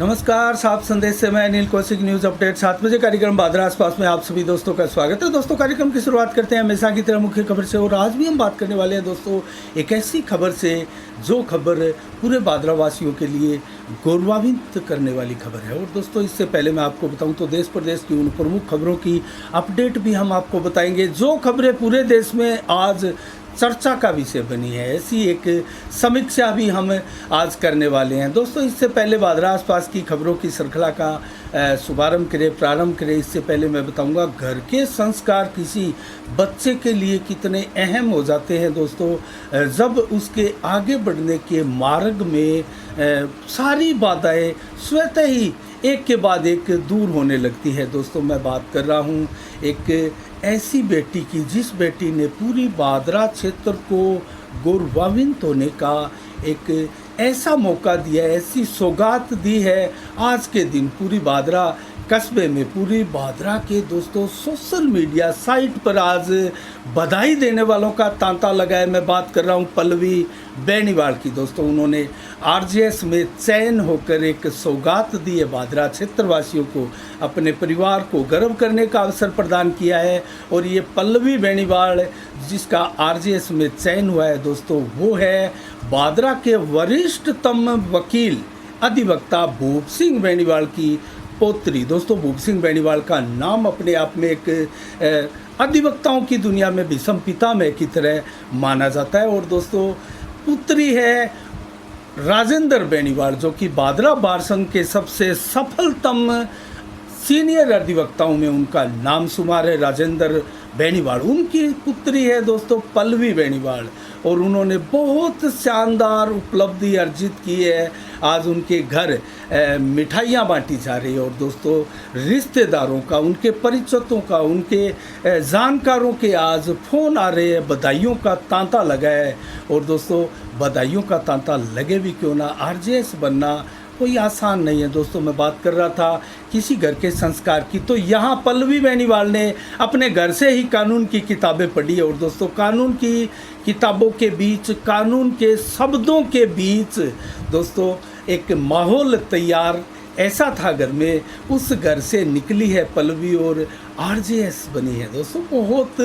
नमस्कार, साफ संदेश से मैं अनिल कौशिक। न्यूज़ अपडेट 7 बजे कार्यक्रम बादरा आसपास में आप सभी दोस्तों का स्वागत है। दोस्तों, कार्यक्रम की शुरुआत करते हैं हमेशा की तरह मुख्य खबर से। और आज भी हम बात करने वाले हैं दोस्तों एक ऐसी खबर से जो खबर पूरे बादरा वासियों के लिए गौरवान्वित करने वाली खबर है। और दोस्तों, इससे पहले मैं आपको बताऊं तो देश प्रदेश की उन प्रमुख खबरों की अपडेट भी हम आपको बताएंगे जो खबरें पूरे देश में आज चर्चा का विषय बनी है। ऐसी एक समीक्षा भी हम आज करने वाले हैं। दोस्तों, इससे पहले बादरा आसपास की खबरों की श्रृंखला का प्रारंभ करें इससे पहले मैं बताऊंगा घर के संस्कार किसी बच्चे के लिए कितने अहम हो जाते हैं दोस्तों, जब उसके आगे बढ़ने के मार्ग में सारी बाधाएं स्वतः ही एक के बाद एक दूर होने लगती है। दोस्तों, मैं बात कर रहा हूँ एक ऐसी बेटी की जिस बेटी ने पूरी बादरा क्षेत्र को गौरवान्वित होने का एक ऐसा मौका दिया, ऐसी सौगात दी है। आज के दिन पूरी बादरा कस्बे में, पूरी बादरा के दोस्तों सोशल मीडिया साइट पर आज बधाई देने वालों का तांता लगा है। मैं बात कर रहा हूँ पल्लवी बेनीवाल की। दोस्तों, उन्होंने आरजेएस में चयन होकर एक सौगात दी है बादरा क्षेत्रवासियों को, अपने परिवार को गर्व करने का अवसर प्रदान किया है। और ये पल्लवी बेनीवाल जिसका आरजेएस में चयन हुआ है दोस्तों, वो है बादरा के वरिष्ठतम वकील अधिवक्ता भूप सिंह बेनीवाल की पोत्री। दोस्तों, भूप सिंह बेनीवाल का नाम अपने आप में एक अधिवक्ताओं की दुनिया में भीषम पितामह की तरह माना जाता है। और दोस्तों, पुत्री है राजेंद्र बेनीवाल जो कि बादरा बार संघ के सबसे सफलतम सीनियर अधिवक्ताओं में उनका नाम शुमार है। राजेंद्र बेनीवाल उनकी पुत्री है दोस्तों पल्लवी बेनीवाल, और उन्होंने बहुत शानदार उपलब्धि अर्जित की है। आज उनके घर मिठाइयाँ बांटी जा रही है। और दोस्तों, रिश्तेदारों का, उनके परिचितों का, उनके जानकारों के आज फ़ोन आ रहे हैं, बधाइयों का तांता लगा है। और दोस्तों, बधाइयों का तांता लगे भी क्यों ना, आरजेएस बनना कोई आसान नहीं है। दोस्तों, मैं बात कर रहा था किसी घर के संस्कार की, तो यहाँ पल्लवी बेनीवाल ने अपने घर से ही कानून की किताबें पढ़ी। और दोस्तों, कानून की किताबों के बीच, कानून के शब्दों के बीच दोस्तों एक माहौल तैयार ऐसा था घर में, उस घर से निकली है पल्लवी और आरजेएस बनी है। दोस्तों, बहुत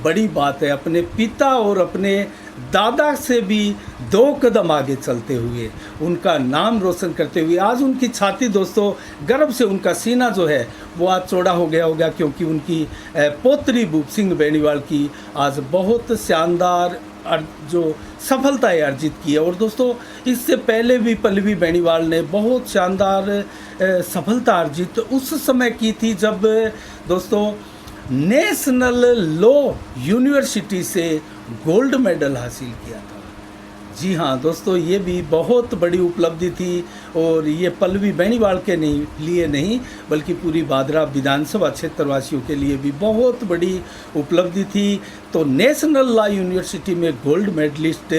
बड़ी बात है। अपने पिता और अपने दादा से भी 2 कदम आगे चलते हुए, उनका नाम रोशन करते हुए आज उनकी छाती दोस्तों गर्व से, उनका सीना जो है वो आज चौड़ा हो गया होगा, क्योंकि उनकी पोत्री भूप सिंह बेनीवाल की आज बहुत शानदार जो सफलताएं अर्जित की है। और दोस्तों, इससे पहले भी पल्लवी बेनीवाल ने बहुत शानदार सफलता अर्जित उस समय की थी जब दोस्तों नेशनल लॉ यूनिवर्सिटी से गोल्ड मेडल हासिल किया था। जी हाँ दोस्तों, ये भी बहुत बड़ी उपलब्धि थी। और ये पल्लवी बेनीवाल के लिए नहीं बल्कि पूरी बादरा विधानसभा क्षेत्रवासियों के लिए भी बहुत बड़ी उपलब्धि थी। तो नेशनल लॉ यूनिवर्सिटी में गोल्ड मेडलिस्ट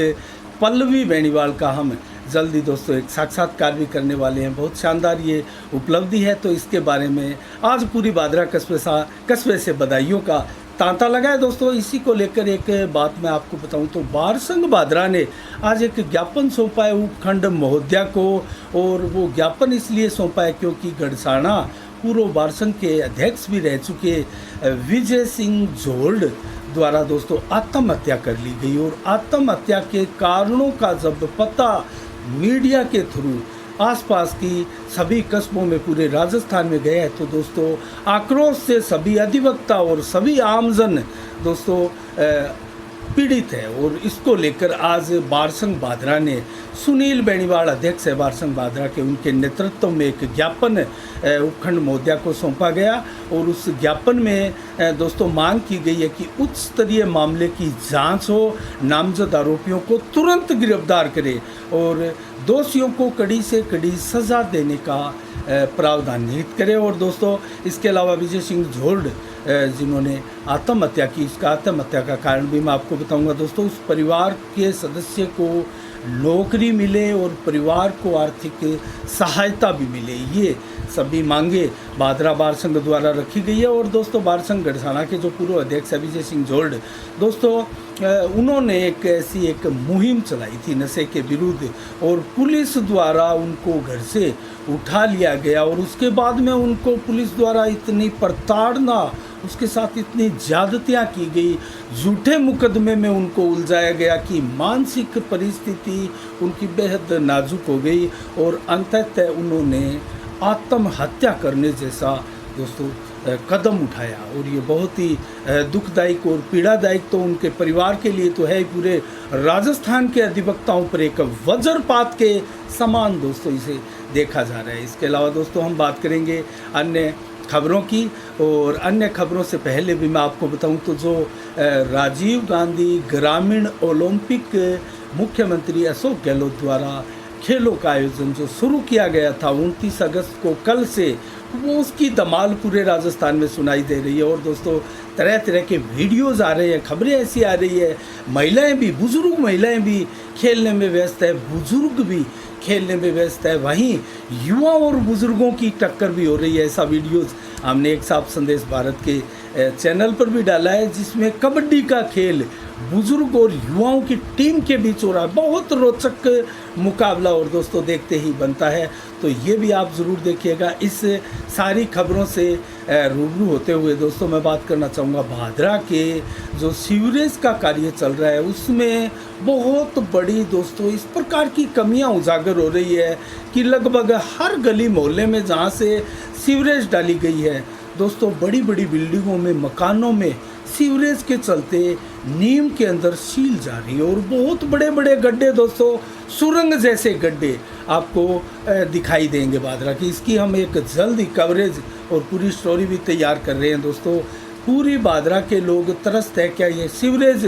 पल्लवी बेनीवाल का हम जल्दी दोस्तों एक साक्षात्कार भी करने वाले हैं। बहुत शानदार ये उपलब्धि है। तो इसके बारे में आज पूरी बादरा कस्बे से बधाइयों का तांता लगा है। दोस्तों, इसी को लेकर एक बात मैं आपको बताऊं तो बार संघ बादरा ने आज एक ज्ञापन सौंपा है उपखंड महोदया को। और वो ज्ञापन इसलिए सौंपा है क्योंकि गढ़साना पूर्व बार संघ के अध्यक्ष भी रह चुके विजय सिंह जोल्ड द्वारा दोस्तों आत्महत्या कर ली गई। और आत्महत्या के कारणों का जब पता मीडिया के थ्रू आसपास की सभी कस्बों में, पूरे राजस्थान में गया है, तो दोस्तों आक्रोश से सभी अधिवक्ता और सभी आमजन दोस्तों पीड़ित है। और इसको लेकर आज बार संघ बादरा ने, सुनील बेनीवाल अध्यक्ष है बार संघ बादरा के, उनके नेतृत्व में एक ज्ञापन उपखंड महोदया को सौंपा गया। और उस ज्ञापन में दोस्तों मांग की गई है कि उच्च स्तरीय मामले की जांच हो, नामजद आरोपियों को तुरंत गिरफ्तार करे और दोषियों को कड़ी से कड़ी सज़ा देने का प्रावधान निहित करे। और दोस्तों, इसके अलावा विजय सिंह जोल्ड जिन्होंने आत्महत्या की, इसका आत्महत्या का कारण भी मैं आपको बताऊंगा। दोस्तों, उस परिवार के सदस्य को नौकरी मिले और परिवार को आर्थिक सहायता भी मिले। ये सभी मांगे भादरा बार संघ द्वारा रखी गई है। और दोस्तों बार संघ गढ़साना के जो पूर्व अध्यक्ष अभिजय सिंह जोल्ड दोस्तों उन्होंने एक ऐसी एक मुहिम चलाई थी नशे के विरुद्ध, और पुलिस द्वारा उनको घर से उठा लिया गया। और उसके बाद में उनको पुलिस द्वारा इतनी प्रताड़ना, उसके साथ इतनी ज़्यादतियाँ की गई, झूठे मुकदमे में उनको उलझाया गया कि मानसिक परिस्थिति उनकी बेहद नाजुक हो गई और अंततः उन्होंने आत्महत्या करने जैसा दोस्तों कदम उठाया। और ये बहुत ही दुखदायक और पीड़ादायक तो उनके परिवार के लिए तो है, पूरे राजस्थान के अधिवक्ताओं पर एक वज्रपात के समान दोस्तों इसे देखा जा रहा है। इसके अलावा दोस्तों हम बात करेंगे अन्य खबरों की, और अन्य खबरों से पहले भी मैं आपको बताऊं तो जो राजीव गांधी ग्रामीण ओलंपिक मुख्यमंत्री अशोक गहलोत द्वारा खेलों का आयोजन जो शुरू किया गया था 29 अगस्त को, कल से वो उसकी धमाल पूरे राजस्थान में सुनाई दे रही है। और दोस्तों तरह तरह के वीडियोज़ आ रहे हैं, खबरें ऐसी आ रही है, महिलाएं भी, बुजुर्ग महिलाएं भी खेलने में व्यस्त है, बुजुर्ग भी खेलने में व्यस्त है, वहीं युवा और बुजुर्गों की टक्कर भी हो रही है। ऐसा वीडियोज़ हमने एक साफ संदेश भारत के चैनल पर भी डाला है, जिसमें कबड्डी का खेल बुजुर्ग और युवाओं की टीम के बीच हो रहा है। बहुत रोचक मुकाबला और दोस्तों देखते ही बनता है, तो ये भी आप ज़रूर देखिएगा। इस सारी खबरों से रूबरू होते हुए दोस्तों मैं बात करना चाहूँगा भादरा के जो सीवरेज का कार्य चल रहा है उसमें बहुत बड़ी दोस्तों इस प्रकार की कमियां उजागर हो रही है कि लगभग हर गली मोहल्ले में जहाँ से सीवरेज डाली गई है दोस्तों, बड़ी बड़ी बिल्डिंगों में, मकानों में सीवरेज के चलते नीम के अंदर सील जा रही है। और बहुत बड़े बड़े गड्ढे दोस्तों, सुरंग जैसे गड्ढे आपको दिखाई देंगे भादरा की। इसकी हम एक जल्दी कवरेज और पूरी स्टोरी भी तैयार कर रहे हैं दोस्तों। पूरी भादरा के लोग तरसते हैं क्या ये सीवरेज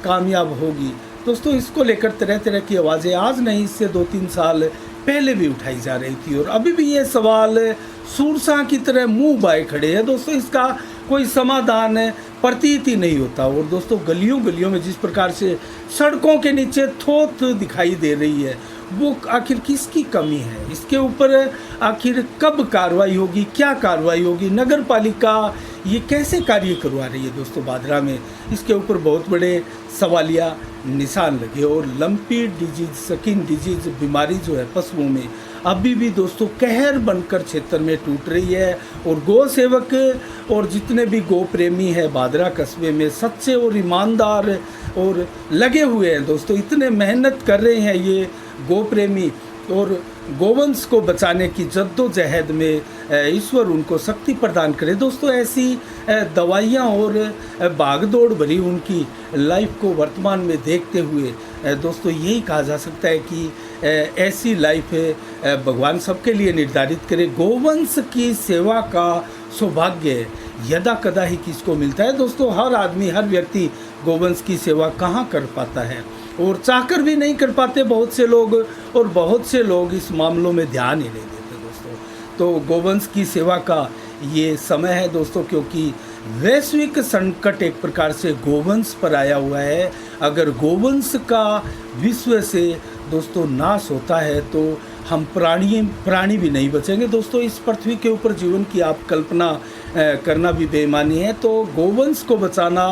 कामयाब होगी दोस्तों। इसको लेकर तरह तरह की आवाज़ें आज नहीं, इससे 2-3 साल पहले भी उठाई जा रही थी, और अभी भी ये सवाल सूरसा की तरह मुंह बाए खड़े हैं दोस्तों। इसका कोई समाधान प्रतीत ही नहीं होता। और दोस्तों गलियों गलियों में जिस प्रकार से सड़कों के नीचे थोथ दिखाई दे रही है, वो आखिर किसकी कमी है? इसके ऊपर आखिर कब कार्रवाई होगी, क्या कार्रवाई होगी? नगर पालिका ये कैसे कार्य करवा रही है दोस्तों भादरा में? इसके ऊपर बहुत बड़े सवालिया निशान लगे। और लंपी डिजीज, स्किन डिजीज बीमारी जो है पशुओं में अभी भी दोस्तों कहर बनकर क्षेत्र में टूट रही है। और गौ सेवक और जितने भी गौ प्रेमी हैं भादरा कस्बे में, सच्चे और ईमानदार और लगे हुए हैं दोस्तों, इतने मेहनत कर रहे हैं ये गौ प्रेमी, और गोवंश को बचाने की जद्दोजहद में ईश्वर उनको शक्ति प्रदान करे दोस्तों। ऐसी दवाइयाँ और भागदौड़ भरी उनकी लाइफ को वर्तमान में देखते हुए दोस्तों यही कहा जा सकता है कि ऐसी लाइफ भगवान सबके लिए निर्धारित करे। गोवंश की सेवा का सौभाग्य यदा कदा ही किसको मिलता है दोस्तों। हर आदमी, हर व्यक्ति गोवंश की सेवा कहाँ कर पाता है, और चाहकर भी नहीं कर पाते बहुत से लोग, और बहुत से लोग इस मामलों में ध्यान ही नहीं देते दोस्तों। तो गोवंश की सेवा का ये समय है दोस्तों, क्योंकि वैश्विक संकट एक प्रकार से गोवंश पर आया हुआ है। अगर गोवंश का विश्व से दोस्तों नाश होता है तो हम प्राणी भी नहीं बचेंगे दोस्तों। इस पृथ्वी के ऊपर जीवन की आप कल्पना करना भी बेईमानी है। तो गोवंश को बचाना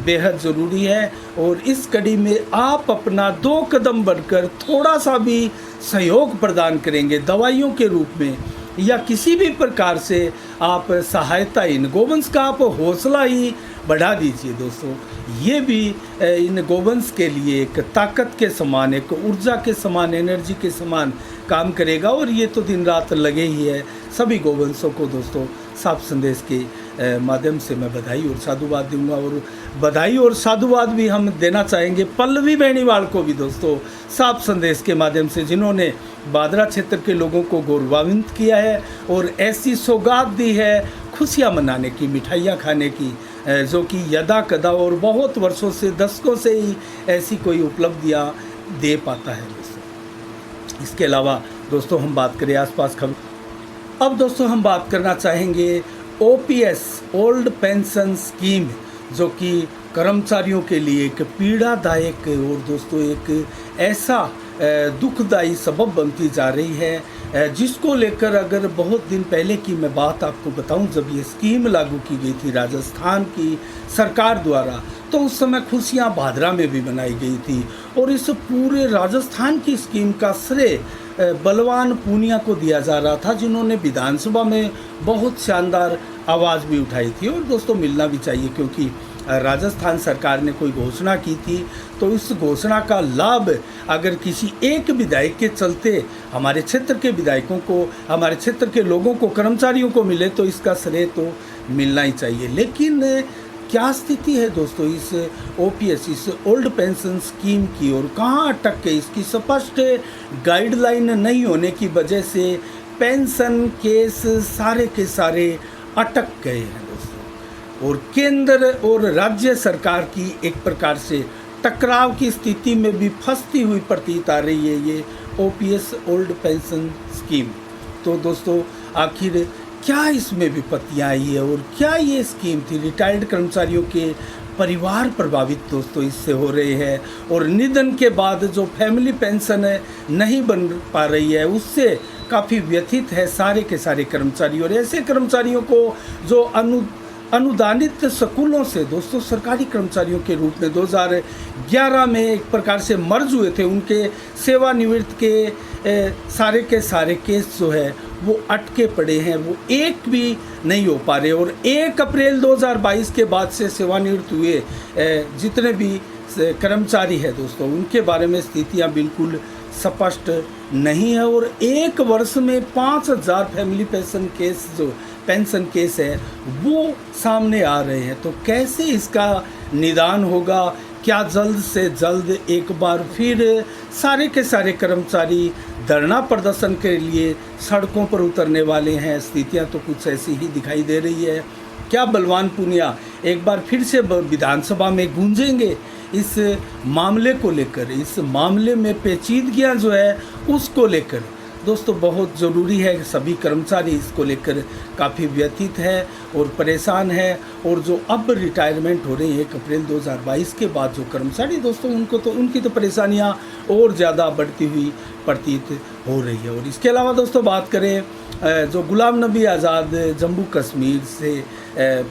बेहद ज़रूरी है, और इस कड़ी में आप अपना 2 कदम बढ़कर थोड़ा सा भी सहयोग प्रदान करेंगे दवाइयों के रूप में या किसी भी प्रकार से आप सहायता, इन गोवंश का आप हौसला ही बढ़ा दीजिए दोस्तों। ये भी इन गोवंश के लिए एक ताकत के समान, एक ऊर्जा के समान, एनर्जी के समान काम करेगा। और ये तो दिन रात लगे ही है सभी गोवंशों को दोस्तों। साफ संदेश के माध्यम से मैं बधाई और साधुवाद दूंगा, और बधाई और साधुवाद भी हम देना चाहेंगे पल्लवी बेनीवाल को भी दोस्तों, साफ संदेश के माध्यम से, जिन्होंने भादरा क्षेत्र के लोगों को गौरवान्वित किया है और ऐसी सौगात दी है खुशियाँ मनाने की, मिठाइयाँ खाने की, जो कि यदा कदा और बहुत वर्षों से, दशकों से ही ऐसी कोई उपलब्धियाँ दे पाता है दोस्तों। इसके अलावा दोस्तों हम बात करें आसपास खबर। अब दोस्तों हम बात करना चाहेंगे OPS, ओल्ड पेंशन स्कीम, जो कि कर्मचारियों के लिए एक पीड़ादायक और दोस्तों एक ऐसा दुखदाई सबब बनती जा रही है, जिसको लेकर अगर बहुत दिन पहले की मैं बात आपको बताऊं, जब ये स्कीम लागू की गई थी राजस्थान की सरकार द्वारा, तो उस समय खुशियां भादरा में भी मनाई गई थी और इस पूरे राजस्थान की स्कीम का श्रेय बलवान पूनिया को दिया जा रहा था, जिन्होंने विधानसभा में बहुत शानदार आवाज़ भी उठाई थी। और दोस्तों मिलना भी चाहिए, क्योंकि राजस्थान सरकार ने कोई घोषणा की थी तो इस घोषणा का लाभ अगर किसी एक विधायक के चलते हमारे क्षेत्र के विधायकों को, हमारे क्षेत्र के लोगों को, कर्मचारियों को मिले तो इसका श्रेय तो मिलना ही चाहिए। लेकिन क्या स्थिति है दोस्तों इस ओपीएस, इस ओल्ड पेंशन स्कीम की, और कहाँ अटक के इसकी स्पष्ट गाइडलाइन नहीं होने की वजह से पेंशन केस सारे के सारे अटक गए हैं दोस्तों, और केंद्र और राज्य सरकार की एक प्रकार से टकराव की स्थिति में भी फंसती हुई प्रतीत आ रही है ये ओपीएस ओल्ड पेंशन स्कीम। तो दोस्तों आखिर क्या इसमें विपत्तियाँ आई है और क्या ये स्कीम थी? रिटायर्ड कर्मचारियों के परिवार प्रभावित दोस्तों इससे हो रहे हैं, और निधन के बाद जो फैमिली पेंशन नहीं बन पा रही है उससे काफ़ी व्यथित है सारे के सारे कर्मचारी। और ऐसे कर्मचारियों को जो अनुदानित स्कूलों से दोस्तों सरकारी कर्मचारियों के रूप में 2011 में एक प्रकार से मर्ज हुए थे, उनके सेवानिवृत्त के सारे केस जो है वो अटके पड़े हैं, वो एक भी नहीं हो पा रहे। और 1 अप्रैल 2022 के बाद से सेवानिवृत्त हुए जितने भी कर्मचारी हैं दोस्तों, उनके बारे में स्थितियां बिल्कुल स्पष्ट नहीं है। और 1 वर्ष में 5000 फैमिली पेंशन केस है वो सामने आ रहे हैं। तो कैसे इसका निदान होगा? क्या जल्द से जल्द एक बार फिर सारे के सारे कर्मचारी धरना प्रदर्शन के लिए सड़कों पर उतरने वाले हैं? स्थितियां तो कुछ ऐसी ही दिखाई दे रही है। क्या बलवान पूनिया एक बार फिर से विधानसभा में गूंजेंगे इस मामले को लेकर? इस मामले में पेचीदगियां जो है उसको लेकर दोस्तों बहुत ज़रूरी है। सभी कर्मचारी इसको लेकर काफ़ी व्यथित है और परेशान है, और जो अब रिटायरमेंट हो रही है 1 अप्रैल 2022 के बाद जो कर्मचारी दोस्तों उनकी तो परेशानियां और ज़्यादा बढ़ती हुई प्रतीत हो रही है। और इसके अलावा दोस्तों बात करें जो गुलाम नबी आज़ाद जम्मू कश्मीर से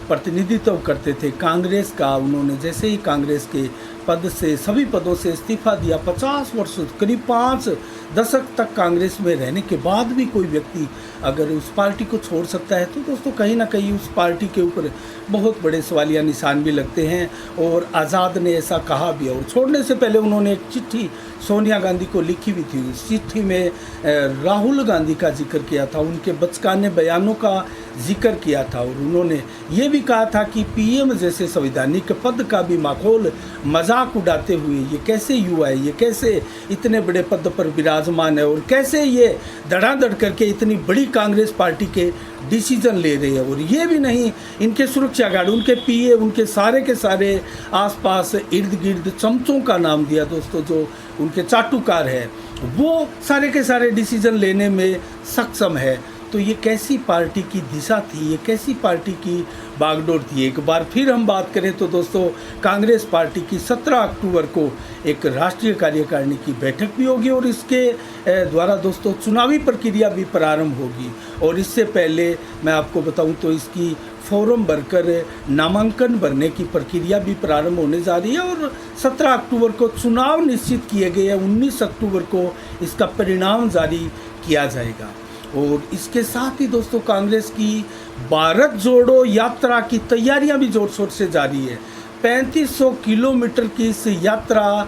प्रतिनिधित्व करते थे कांग्रेस का, उन्होंने जैसे ही कांग्रेस के पद से सभी पदों से इस्तीफा दिया, 50 वर्ष करीब 5 दशक तक कांग्रेस में रहने के बाद भी कोई व्यक्ति अगर उस पार्टी को छोड़ सकता है तो दोस्तों कहीं ना कहीं उस पार्टी के ऊपर बहुत बड़े सवालिया निशान भी लगते हैं। और आज़ाद ने ऐसा कहा भी, और छोड़ने से पहले उन्होंने एक चिट्ठी सोनिया गांधी को लिखी भी थी। उस चिट्ठी में राहुल गांधी का जिक्र किया था, उनके बचकाने बयानों का जिक्र किया था, और उन्होंने ये भी कहा था कि पीएम जैसे संवैधानिक पद का भी माखौल मजाक उड़ाते हुए ये कैसे युवा है, ये कैसे इतने बड़े पद पर विराजमान है, और कैसे ये धड़ाधड़ करके इतनी बड़ी कांग्रेस पार्टी के डिसीजन ले रहे हैं। और ये भी नहीं, इनके सुरक्षा गार्ड, उनके पीए, उनके सारे के सारे आसपास इर्द गिर्द चमचों का नाम दिया दोस्तों, जो उनके चाटुकार है वो सारे के सारे डिसीजन लेने में सक्षम है। तो ये कैसी पार्टी की दिशा थी, ये कैसी पार्टी की बागडोर थी? एक बार फिर हम बात करें तो दोस्तों कांग्रेस पार्टी की 17 अक्टूबर को एक राष्ट्रीय कार्यकारिणी की बैठक भी होगी, और इसके द्वारा दोस्तों चुनावी प्रक्रिया भी प्रारंभ होगी। और इससे पहले मैं आपको बताऊं तो इसकी फॉर्म भरकर नामांकन भरने की प्रक्रिया भी प्रारंभ होने जा रही है, और 17 अक्टूबर को चुनाव निश्चित किए गए हैं। 19 अक्टूबर को इसका परिणाम जारी किया जाएगा। और इसके साथ ही दोस्तों कांग्रेस की भारत जोड़ो यात्रा की तैयारियां भी जोर शोर से जारी है। 3500 किलोमीटर की इस यात्रा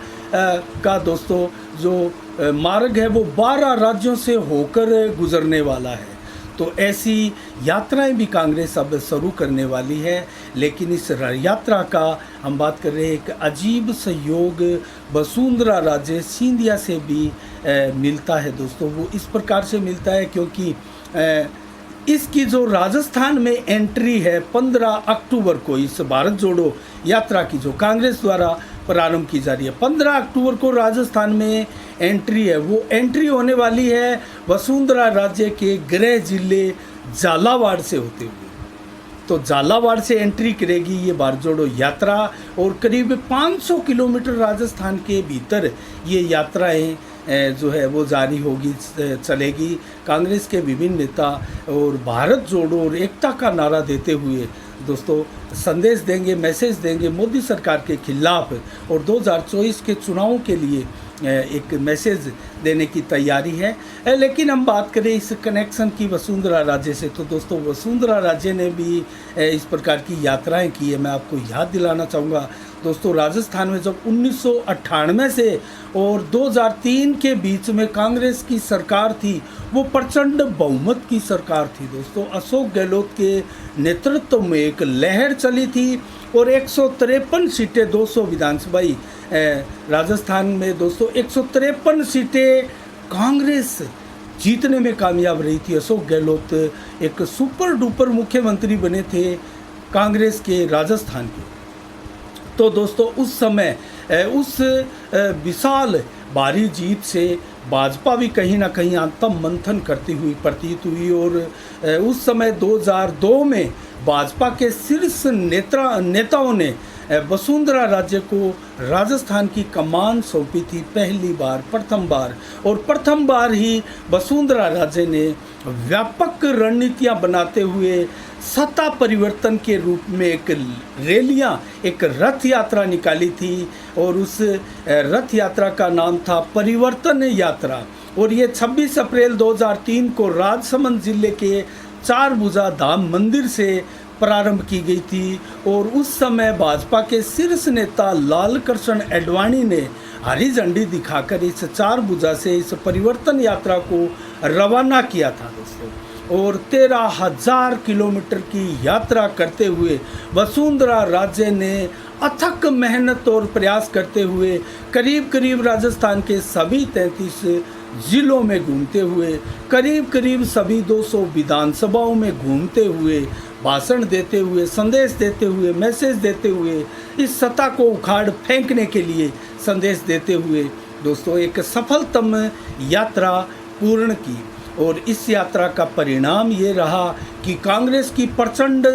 का दोस्तों जो मार्ग है वो 12 राज्यों से होकर गुजरने वाला है। तो ऐसी यात्राएं भी कांग्रेस अब शुरू करने वाली है। लेकिन इस यात्रा का हम बात कर रहे हैं, एक अजीब सहयोग वसुंधरा राजे सिंधिया से भी मिलता है दोस्तों। वो इस प्रकार से मिलता है क्योंकि इसकी जो राजस्थान में एंट्री है 15 अक्टूबर को, इस भारत जोड़ो यात्रा की जो कांग्रेस द्वारा प्रारंभ की जा रही है, 15 अक्टूबर को राजस्थान में एंट्री है। वो एंट्री होने वाली है वसुंधरा राज्य के गृह जिले झालावाड़ से होते हुए। तो झालावाड़ से एंट्री करेगी ये भारत जोड़ो यात्रा, और करीब 500 किलोमीटर राजस्थान के भीतर ये यात्राएं जो है वो जारी होगी, चलेगी। कांग्रेस के विभिन्न नेता और भारत जोड़ो और एकता का नारा देते हुए दोस्तों संदेश देंगे, मैसेज देंगे मोदी सरकार के खिलाफ, और 2024 के चुनावों के लिए एक मैसेज देने की तैयारी है। लेकिन हम बात करें इस कनेक्शन की वसुंधरा राजे से, तो दोस्तों वसुंधरा राजे ने भी इस प्रकार की यात्राएं की है। मैं आपको याद दिलाना चाहूँगा दोस्तों, राजस्थान में जब 1998 से और 2003 के बीच में कांग्रेस की सरकार थी, वो प्रचंड बहुमत की सरकार थी दोस्तों। अशोक गहलोत के नेतृत्व में एक लहर चली थी और 153 सीटें 200 विधानसभाई राजस्थान में दोस्तों 153 सीटें कांग्रेस जीतने में कामयाब रही थी। अशोक गहलोत एक सुपर डुपर मुख्यमंत्री बने थे कांग्रेस के राजस्थान के। तो दोस्तों उस समय उस विशाल भारी जीत से भाजपा भी कहीं ना कहीं आत्म मंथन करती हुई प्रतीत हुई, और उस समय 2002 में भाजपा के शीर्ष नेताओं ने वसुंधरा राजे को राजस्थान की कमान सौंपी थी पहली बार, प्रथम बार, और प्रथम बार ही वसुंधरा राजे ने व्यापक रणनीतियां बनाते हुए सत्ता परिवर्तन के रूप में एक रैलियां, एक रथ यात्रा निकाली थी, और उस रथ यात्रा का नाम था परिवर्तन यात्रा। और ये 26 अप्रैल 2003 को राजसमंद जिले के चारभुजा धाम मंदिर से प्रारंभ की गई थी, और उस समय भाजपा के शीर्ष नेता लाल कृष्ण आडवाणी ने हरी झंडी दिखाकर इस चारभुजा से इस परिवर्तन यात्रा को रवाना किया था दोस्तों। और 13,000 किलोमीटर की यात्रा करते हुए वसुंधरा राजे ने अथक मेहनत और प्रयास करते हुए करीब करीब राजस्थान के सभी 33 जिलों में घूमते हुए, करीब करीब सभी 200 विधानसभाओं में घूमते हुए, भाषण देते हुए, संदेश देते हुए, मैसेज देते हुए, इस सत्ता को उखाड़ फेंकने के लिए संदेश देते हुए दोस्तों एक सफलतम यात्रा पूर्ण की। और इस यात्रा का परिणाम ये रहा कि कांग्रेस की प्रचंड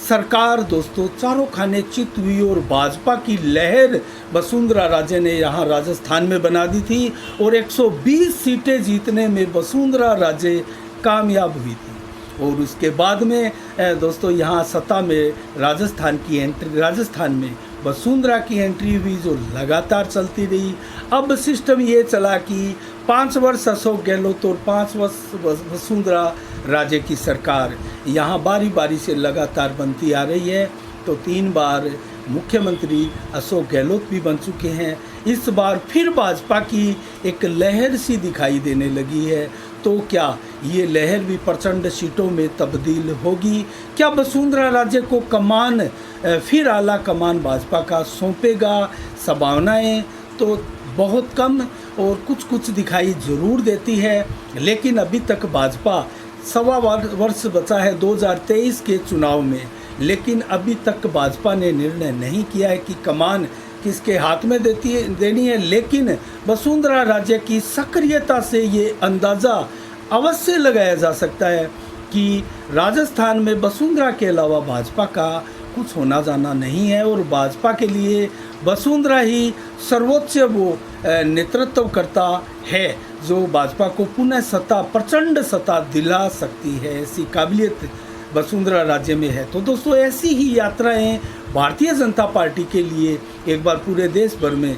सरकार दोस्तों चारों खाने चित हुई, और भाजपा की लहर वसुंधरा राजे ने यहाँ राजस्थान में बना दी थी, और 120 सीटें जीतने में वसुंधरा राजे कामयाब हुई थी। और उसके बाद में दोस्तों यहाँ सत्ता में राजस्थान में वसुंधरा की एंट्री हुई, जो लगातार चलती रही। अब सिस्टम ये चला कि 5 वर्ष अशोक गहलोत और 5 वर्ष वसुंधरा राजे की सरकार यहाँ बारी बारी से लगातार बनती आ रही है। तो 3 बार मुख्यमंत्री अशोक गहलोत भी बन चुके हैं। इस बार फिर भाजपा की एक लहर सी दिखाई देने लगी है। तो क्या ये लहर भी प्रचंड सीटों में तब्दील होगी? क्या वसुंधरा राजे को कमान फिर आला कमान भाजपा का सौंपेगा? संभावनाएं तो बहुत कम और कुछ दिखाई ज़रूर देती है, लेकिन अभी तक भाजपा 1.25 वर्ष बचा है 2023 के चुनाव में, लेकिन अभी तक भाजपा ने निर्णय नहीं किया है कि कमान किसके हाथ में देनी है। लेकिन वसुंधरा राजे की सक्रियता से ये अंदाज़ा अवश्य लगाया जा सकता है कि राजस्थान में वसुंधरा के अलावा भाजपा का कुछ होना जाना नहीं है, और भाजपा के लिए वसुंधरा ही सर्वोच्च वो नेतृत्व करता है जो भाजपा को पुनः प्रचंड सत्ता दिला सकती है। ऐसी काबिलियत वसुंधरा राज्य में है। तो दोस्तों ऐसी ही यात्राएं भारतीय जनता पार्टी के लिए एक बार पूरे देश भर में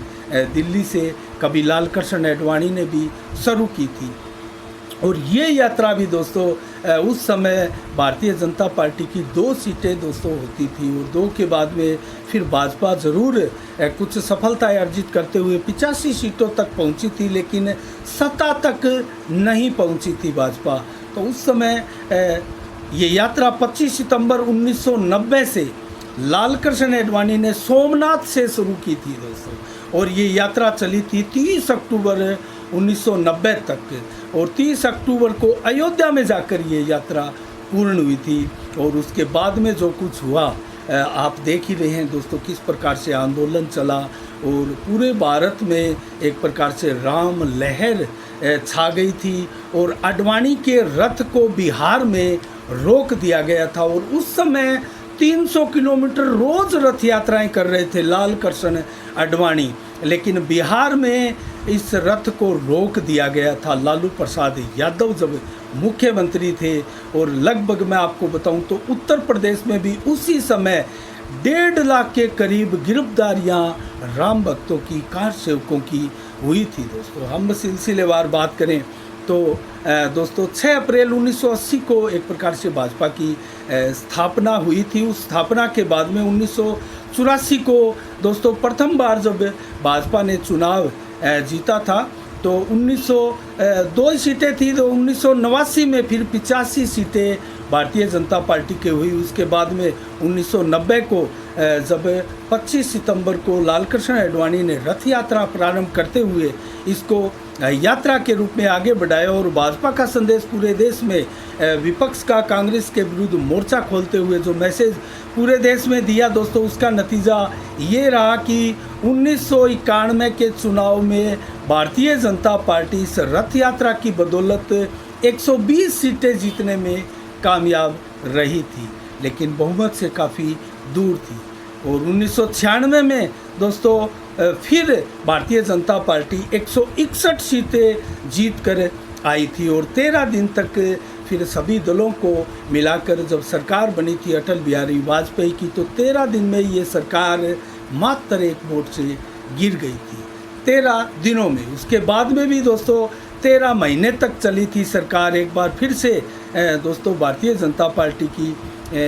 दिल्ली से कभी लाल कृष्ण आडवाणी ने भी शुरू की थी, और ये यात्रा भी दोस्तों उस समय भारतीय जनता पार्टी की 2 सीटें दोस्तों होती थी, और 2 के बाद में फिर भाजपा ज़रूर कुछ सफलता अर्जित करते हुए 85 सीटों तक पहुंची थी, लेकिन सत्ता तक नहीं पहुंची थी भाजपा। तो उस समय ये यात्रा 25 सितंबर 1990 से लाल कृष्ण आडवाणी ने सोमनाथ से शुरू की थी दोस्तों, और ये यात्रा चली थी 30 अक्टूबर 1990 तक, और 30 अक्टूबर को अयोध्या में जाकर ये यात्रा पूर्ण हुई थी। और उसके बाद में जो कुछ हुआ आप देख ही रहे हैं दोस्तों, किस प्रकार से आंदोलन चला, और पूरे भारत में एक प्रकार से राम लहर छा गई थी, और आडवाणी के रथ को बिहार में रोक दिया गया था, और उस समय 300 किलोमीटर रोज रथ यात्राएं कर रहे थे लाल कृष्ण आडवाणी। लेकिन बिहार में इस रथ को रोक दिया गया था। लालू प्रसाद यादव जब मुख्यमंत्री थे, और लगभग मैं आपको बताऊं तो उत्तर प्रदेश में भी उसी समय 1.5 लाख के करीब गिरफ्तारियां राम भक्तों की, कार सेवकों की हुई थी। दोस्तों हम सिलसिलेवार बात करें तो दोस्तों 6 अप्रैल 1980 को एक प्रकार से भाजपा की स्थापना हुई थी। उस स्थापना के बाद में 1984 को दोस्तों प्रथम बार जब भाजपा ने चुनाव जीता था तो 2 सीटें थी, तो 1989 में फिर 85 सीटें भारतीय जनता पार्टी के हुई। उसके बाद में 1990 को जब 25 सितंबर को लालकृष्ण आडवाणी ने रथ यात्रा प्रारंभ करते हुए इसको यात्रा के रूप में आगे बढ़ाया, और भाजपा का संदेश पूरे देश में विपक्ष का कांग्रेस के विरुद्ध मोर्चा खोलते हुए जो मैसेज पूरे देश में दिया दोस्तों, उसका नतीजा ये रहा कि 1991 के चुनाव में भारतीय जनता पार्टी इस रथ यात्रा की बदौलत 120 सीटें जीतने में कामयाब रही थी, लेकिन बहुमत से काफ़ी दूर थी। और 1996 में दोस्तों फिर भारतीय जनता पार्टी 161 सीटें जीत कर आई थी, और 13 दिन तक फिर सभी दलों को मिलाकर जब सरकार बनी थी अटल बिहारी वाजपेयी की, तो 13 दिन में ये सरकार मात्र एक वोट से गिर गई थी, 13 दिनों में। उसके बाद में भी दोस्तों 13 महीने तक चली थी सरकार। एक बार फिर से दोस्तों भारतीय जनता पार्टी की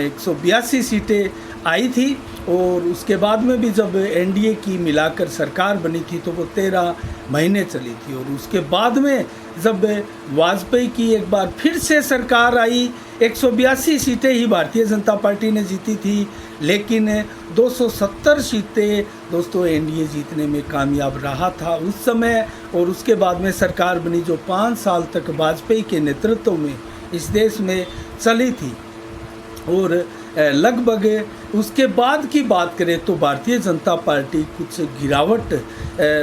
182 सीटें आई थी, और उसके बाद में भी जब एनडीए की मिलाकर सरकार बनी थी तो वो 13 महीने चली थी। और उसके बाद में जब वाजपेयी की एक बार फिर से सरकार आई, 182 सीटें ही भारतीय जनता पार्टी ने जीती थी, लेकिन 270 सीटें दोस्तों एनडीए जीतने में कामयाब रहा था उस समय। और उसके बाद में सरकार बनी जो 5 साल तक वाजपेयी के नेतृत्व में इस देश में चली थी। और लगभग उसके बाद की बात करें तो भारतीय जनता पार्टी कुछ गिरावट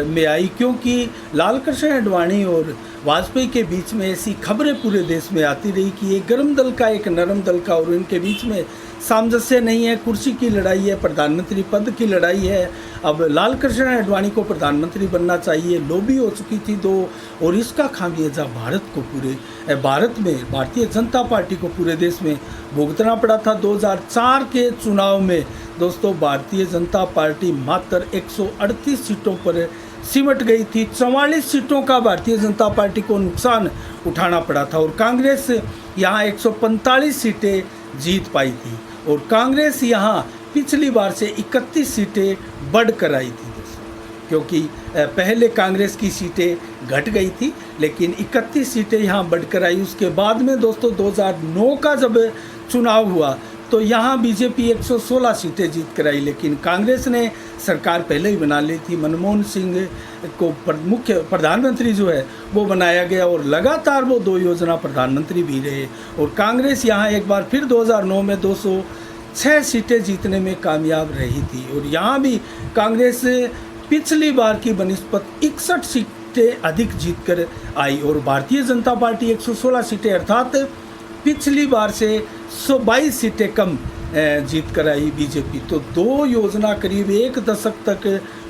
में आई, क्योंकि लालकृष्ण आडवाणी और वाजपेयी के बीच में ऐसी खबरें पूरे देश में आती रही कि एक गर्म दल का एक नरम दल का, और इनके बीच में सामंजस्य नहीं है, कुर्सी की लड़ाई है, प्रधानमंत्री पद की लड़ाई है। अब लालकृष्ण आडवाणी को प्रधानमंत्री बनना चाहिए, लॉबी हो चुकी थी 2, और इसका खामियाजा भारत में भारतीय जनता पार्टी को पूरे देश में भुगतना पड़ा था। 2004 के चुनाव में दोस्तों भारतीय जनता पार्टी मात्र 138 सीटों पर सिमट गई थी। 44 सीटों का भारतीय जनता पार्टी को नुकसान उठाना पड़ा था, और कांग्रेस यहाँ 145 सीटें जीत पाई थी, और कांग्रेस यहाँ पिछली बार से 31 सीटें बढ़कर आई थी दोस्तों, क्योंकि पहले कांग्रेस की सीटें घट गई थी, लेकिन 31 सीटें यहाँ बढ़कर आई। उसके बाद में दोस्तों 2009 का जब चुनाव हुआ तो यहाँ बीजेपी 116 सीटें जीत कर आई, लेकिन कांग्रेस ने सरकार पहले ही बना ली थी। मनमोहन सिंह को मुख्य प्रधानमंत्री जो है वो बनाया गया, और लगातार वो 2 योजना प्रधानमंत्री भी रहे। और कांग्रेस यहाँ एक बार फिर 2009 में 206 सीटें जीतने में कामयाब रही थी, और यहाँ भी कांग्रेस पिछली बार की बनिस्बत 61 सीटें अधिक जीत कर आई, और भारतीय जनता पार्टी 116 सीटें अर्थात पिछली बार से 122 सीटें कम जीत कर आई बीजेपी। तो 2 योजना करीब 1 दशक तक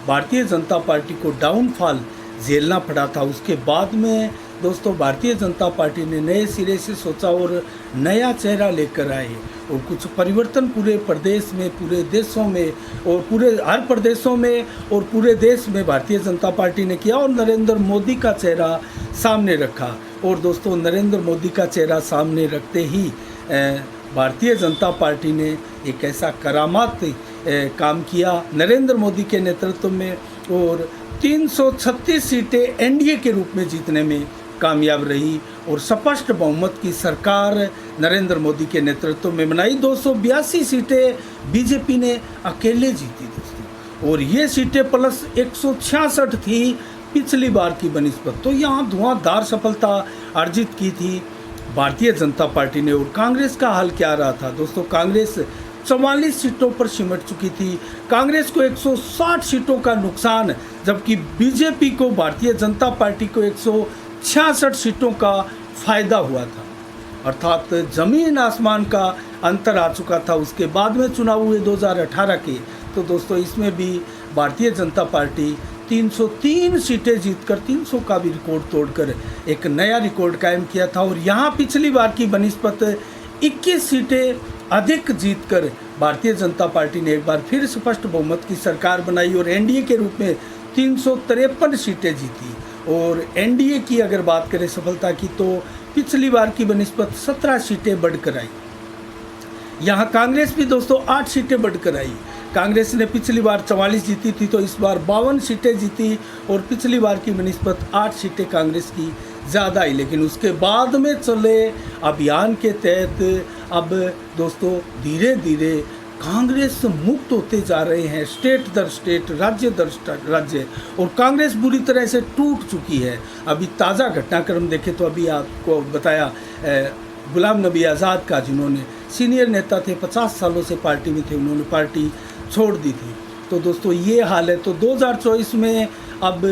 भारतीय जनता पार्टी को डाउनफॉल झेलना पड़ा था। उसके बाद में दोस्तों भारतीय जनता पार्टी ने नए सिरे से सोचा और नया चेहरा लेकर आए, और कुछ परिवर्तन पूरे प्रदेश में, पूरे देशों में, और पूरे हर प्रदेशों में और पूरे देश में भारतीय जनता पार्टी ने किया, और नरेंद्र मोदी का चेहरा सामने रखा। और दोस्तों नरेंद्र मोदी का चेहरा सामने रखते ही भारतीय जनता पार्टी ने एक ऐसा करामात काम किया नरेंद्र मोदी के नेतृत्व में, और 336 सीटें एनडीए के रूप में जीतने में कामयाब रही, और स्पष्ट बहुमत की सरकार नरेंद्र मोदी के नेतृत्व में बनाई। 282 सीटें बीजेपी ने अकेले जीती दोस्तों, और ये सीटें प्लस 166 थी पिछली बार की बनिस्बत। तो यहाँ धुआंधार सफलता अर्जित की थी भारतीय जनता पार्टी ने। और कांग्रेस का हाल क्या रहा था दोस्तों? कांग्रेस 44 सीटों पर सिमट चुकी थी। कांग्रेस को 160 सीटों का नुकसान, जबकि बीजेपी को, भारतीय जनता पार्टी को 166 सीटों का फायदा हुआ था। अर्थात जमीन आसमान का अंतर आ चुका था। उसके बाद में चुनाव हुए 2018 के, तो दोस्तों इसमें भी भारतीय जनता पार्टी 303 सीटें जीतकर 300 का भी रिकॉर्ड तोड़कर एक नया रिकॉर्ड कायम किया था। और यहाँ पिछली बार की बनिस्बत 21 सीटें अधिक जीतकर भारतीय जनता पार्टी ने एक बार फिर स्पष्ट बहुमत की सरकार बनाई और एनडीए के रूप में 353 सीटें जीती। और एनडीए की अगर बात करें सफलता की, तो पिछली बार की बनिस्बत 17 सीटें बढ़कर आई। यहाँ कांग्रेस भी दोस्तों 8 सीटें बढ़कर आई। कांग्रेस ने पिछली बार 44 जीती थी, तो इस बार 52 सीटें जीती और पिछली बार की बनिस्बत 8 सीटें कांग्रेस की ज़्यादा आई। लेकिन उसके बाद में चले अभियान के तहत अब दोस्तों धीरे धीरे कांग्रेस मुक्त होते जा रहे हैं, स्टेट दर स्टेट, राज्य दर राज्य, और कांग्रेस बुरी तरह से टूट चुकी है। अभी ताज़ा घटनाक्रम देखें तो अभी आपको बताया गुलाम नबी आज़ाद का, जिन्होंने सीनियर नेता थे, 50 सालों से पार्टी में थे, उन्होंने पार्टी छोड़ दी थी। तो दोस्तों ये हाल है। तो 2024 में अब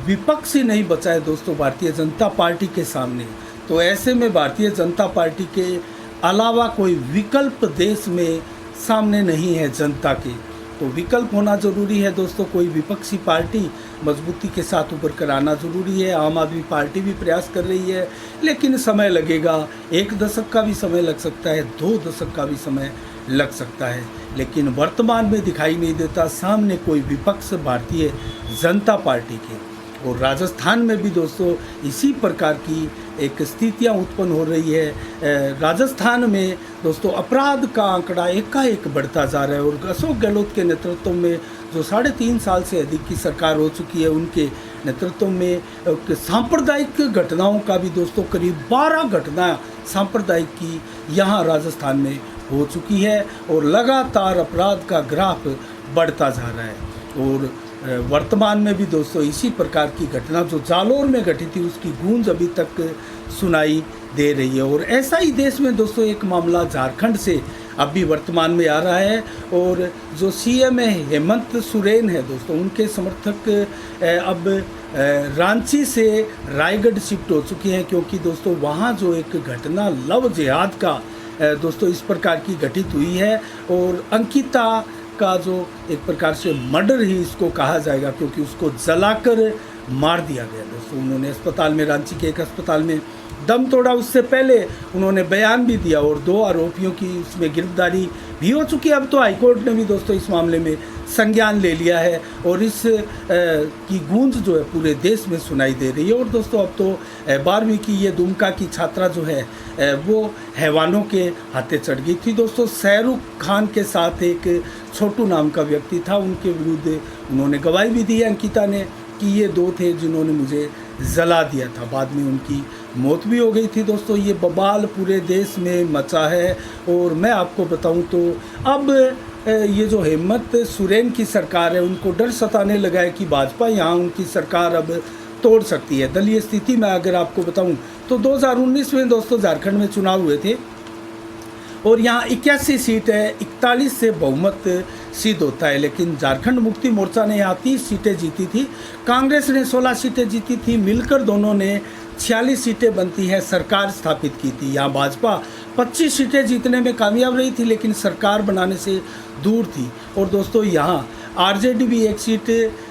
विपक्ष ही नहीं बचा है दोस्तों भारतीय जनता पार्टी के सामने। तो ऐसे में भारतीय जनता पार्टी के अलावा कोई विकल्प देश में सामने नहीं है जनता के। तो विकल्प होना ज़रूरी है दोस्तों। कोई विपक्षी पार्टी मजबूती के साथ उभर कर आना ज़रूरी है। आम आदमी पार्टी भी प्रयास कर रही है, लेकिन समय लगेगा। 1 दशक का भी समय लग सकता है, 2 दशक का भी समय लग सकता है, लेकिन वर्तमान में दिखाई नहीं देता सामने कोई विपक्ष भारतीय जनता पार्टी के। और राजस्थान में भी दोस्तों इसी प्रकार की एक स्थितियां उत्पन्न हो रही है। राजस्थान में दोस्तों अपराध का आंकड़ा एकाएक बढ़ता जा रहा है और अशोक गहलोत के नेतृत्व में जो 3.5 साल से अधिक की सरकार हो चुकी है, उनके नेतृत्व में सांप्रदायिक घटनाओं का भी दोस्तों करीब 12 घटना सांप्रदायिक की यहाँ राजस्थान में हो चुकी है और लगातार अपराध का ग्राफ बढ़ता जा रहा है। और वर्तमान में भी दोस्तों इसी प्रकार की घटना जो जालोर में घटी थी, उसकी गूंज अभी तक सुनाई दे रही है। और ऐसा ही देश में दोस्तों एक मामला झारखंड से अभी वर्तमान में आ रहा है। और जो सीएम है हेमंत सोरेन है दोस्तों, उनके समर्थक अब रांची से रायगढ़ शिफ्ट हो चुके हैं, क्योंकि दोस्तों वहाँ जो एक घटना लव जिहाद का दोस्तों इस प्रकार की घटित हुई है। और अंकिता का जो एक प्रकार से मर्डर ही इसको कहा जाएगा, क्योंकि उसको जलाकर मार दिया गया दोस्तों। उन्होंने अस्पताल में, रांची के एक अस्पताल में दम तोड़ा। उससे पहले उन्होंने बयान भी दिया और 2 आरोपियों की इसमें गिरफ्तारी भी हो चुकी है। अब तो हाईकोर्ट ने भी दोस्तों इस मामले में संज्ञान ले लिया है और इस की गूंज जो है पूरे देश में सुनाई दे रही है। और दोस्तों अब तो 12वीं की ये दुमका की छात्रा जो है वो हैवानों के हाथे चढ़ गई थी दोस्तों। शाहरुख खान के साथ एक छोटू नाम का व्यक्ति था, उनके विरुद्ध उन्होंने गवाही भी दी है अंकिता ने कि ये 2 थे जिन्होंने मुझे जला दिया था। बाद में उनकी मौत भी हो गई थी दोस्तों। ये बवाल पूरे देश में मचा है। और मैं आपको बताऊं तो अब ये जो हेमंत सोरेन की सरकार है, उनको डर सताने लगा है कि भाजपा यहाँ उनकी सरकार अब तोड़ सकती है। दलीय स्थिति में अगर आपको बताऊं तो 2019 में दोस्तों झारखंड में चुनाव हुए थे और यहाँ 81 सीट है, 41 से बहुमत सिद्ध होता है। लेकिन झारखंड मुक्ति मोर्चा ने यहाँ 30 सीटें जीती थी, कांग्रेस ने 16 सीटें जीती थी, मिलकर दोनों ने 46 सीटें बनती है सरकार स्थापित की थी। यहाँ भाजपा 25 सीटें जीतने में कामयाब रही थी, लेकिन सरकार बनाने से दूर थी। और दोस्तों यहाँ आरजेडी भी 1 सीट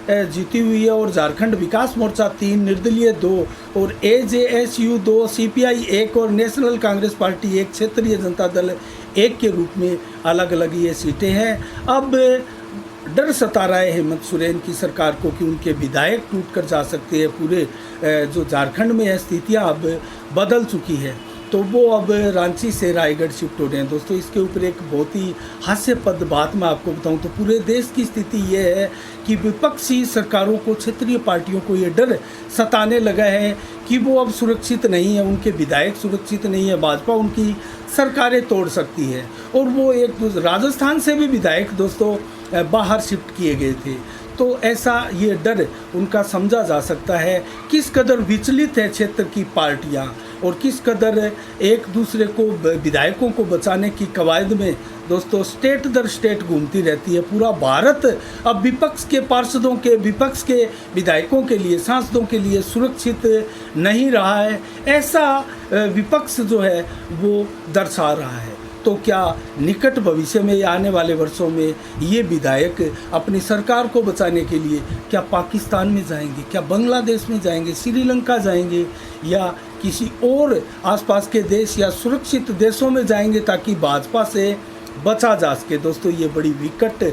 जीती हुई है और झारखंड विकास मोर्चा 3, निर्दलीय 2 और एजेएसयू 2, सीपीआई 1 और नेशनल कांग्रेस पार्टी 1, क्षेत्रीय जनता दल 1 के रूप में अलग अलग ये सीटें हैं। अब डर सता रहा है हेमंत सोरेन की सरकार को कि उनके विधायक टूट कर जा सकते हैं। पूरे जो झारखंड में है स्थितियाँ अब बदल चुकी है, तो वो अब रांची से रायगढ़ शिफ्ट हो रहे हैं दोस्तों। इसके ऊपर एक बहुत ही हास्यपद बात मैं आपको बताऊं तो पूरे देश की स्थिति ये है कि विपक्षी सरकारों को, क्षेत्रीय पार्टियों को ये डर सताने लगा है कि वो अब सुरक्षित नहीं है, उनके विधायक सुरक्षित नहीं है, भाजपा उनकी सरकारें तोड़ सकती है। और वो एक राजस्थान से भी विधायक दोस्तों बाहर शिफ्ट किए गए थे। तो ऐसा ये डर उनका समझा जा सकता है किस कदर विचलित है क्षेत्र की पार्टियां और किस कदर एक दूसरे को, विधायकों को बचाने की कवायद में दोस्तों स्टेट दर स्टेट घूमती रहती है। पूरा भारत अब विपक्ष के पार्षदों के, विपक्ष के विधायकों के लिए, सांसदों के लिए सुरक्षित नहीं रहा है, ऐसा विपक्ष जो है वो दर्शा रहा है। तो क्या निकट भविष्य में या आने वाले वर्षों में ये विधायक अपनी सरकार को बचाने के लिए क्या पाकिस्तान में जाएंगे, क्या बांग्लादेश में जाएंगे, श्रीलंका जाएंगे या किसी और आसपास के देश या सुरक्षित देशों में जाएंगे ताकि भाजपा से बचा जा सके। दोस्तों ये बड़ी विकट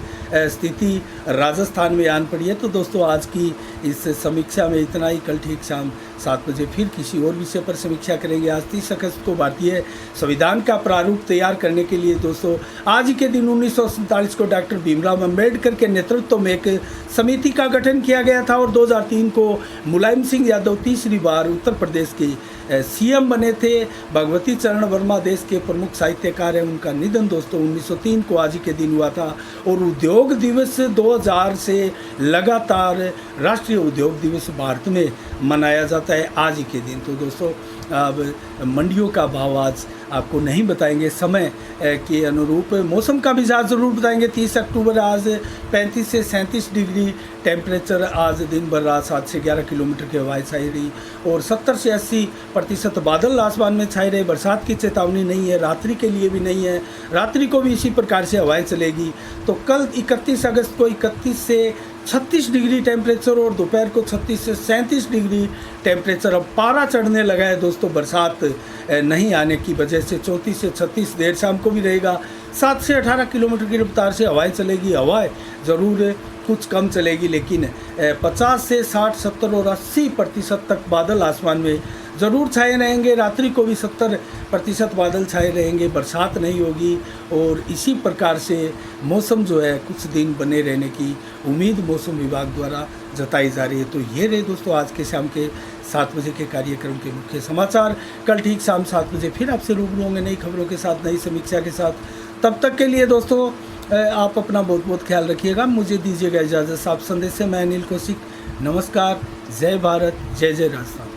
स्थिति राजस्थान में आन पड़ी है। तो दोस्तों आज की इस समीक्षा में इतना ही। कल ठीक शाम 7 बजे फिर किसी और विषय पर समीक्षा करेंगे। आज 30 अगस्त को भारतीय संविधान का प्रारूप तैयार करने के लिए दोस्तों आज ही के दिन 1947 को डॉक्टर भीमराव अम्बेडकर के नेतृत्व में एक समिति का गठन किया गया था और 2003 को मुलायम सिंह यादव तीसरी बार उत्तर प्रदेश के सीएम बने थे। भगवती चरण वर्मा देश के प्रमुख साहित्यकार हैं। उनका निधन दोस्तों 1903 को आज ही के दिन हुआ था और उद्योग दिवस 2000 से लगातार राष्ट्रीय उद्योग दिवस भारत में मनाया जाता है आज ही के दिन। तो दोस्तों अब मंडियों का भाव आज आपको नहीं बताएंगे, समय के अनुरूप मौसम का मिजाज ज़रूर बताएंगे। 30 अक्टूबर आज 35 से 37 डिग्री टेम्परेचर, आज दिन भर रात 7 से 11 किलोमीटर की हवाएं छाई रही और 70 से 80% बादल आसमान में छाए रहे। बरसात की चेतावनी नहीं है, रात्रि के लिए भी नहीं है, रात्रि को भी इसी प्रकार से हवाएं चलेगी। तो कल 31 अगस्त को 31 से 36 डिग्री टेम्परेचर और दोपहर को 36 से 37 डिग्री टेम्परेचर। अब पारा चढ़ने लगा है दोस्तों बरसात नहीं आने की वजह से। 34 से 36 देर शाम को भी रहेगा। 7 से 18 किलोमीटर की रफ्तार से हवाएं चलेगी। हवाएं ज़रूर कुछ कम चलेगी लेकिन 50 से 60, 70 और 80% तक बादल आसमान में ज़रूर छाए रहेंगे। रात्रि को भी 70% बादल छाए रहेंगे, बरसात नहीं होगी और इसी प्रकार से मौसम जो है कुछ दिन बने रहने की उम्मीद मौसम विभाग द्वारा जताई जा रही है। तो ये रहे दोस्तों आज के शाम के 7 बजे के कार्यक्रम के मुख्य समाचार। कल ठीक शाम 7 बजे फिर आपसे रूबरू होंगे नई खबरों के साथ, नई समीक्षा के साथ। तब तक के लिए दोस्तों आप अपना बहुत बहुत ख्याल रखिएगा। मुझे दीजिएगा इजाज़त। साफ संदेश से मैं अनिल कौशिक। नमस्कार, जय भारत, जय जय राजस्थान।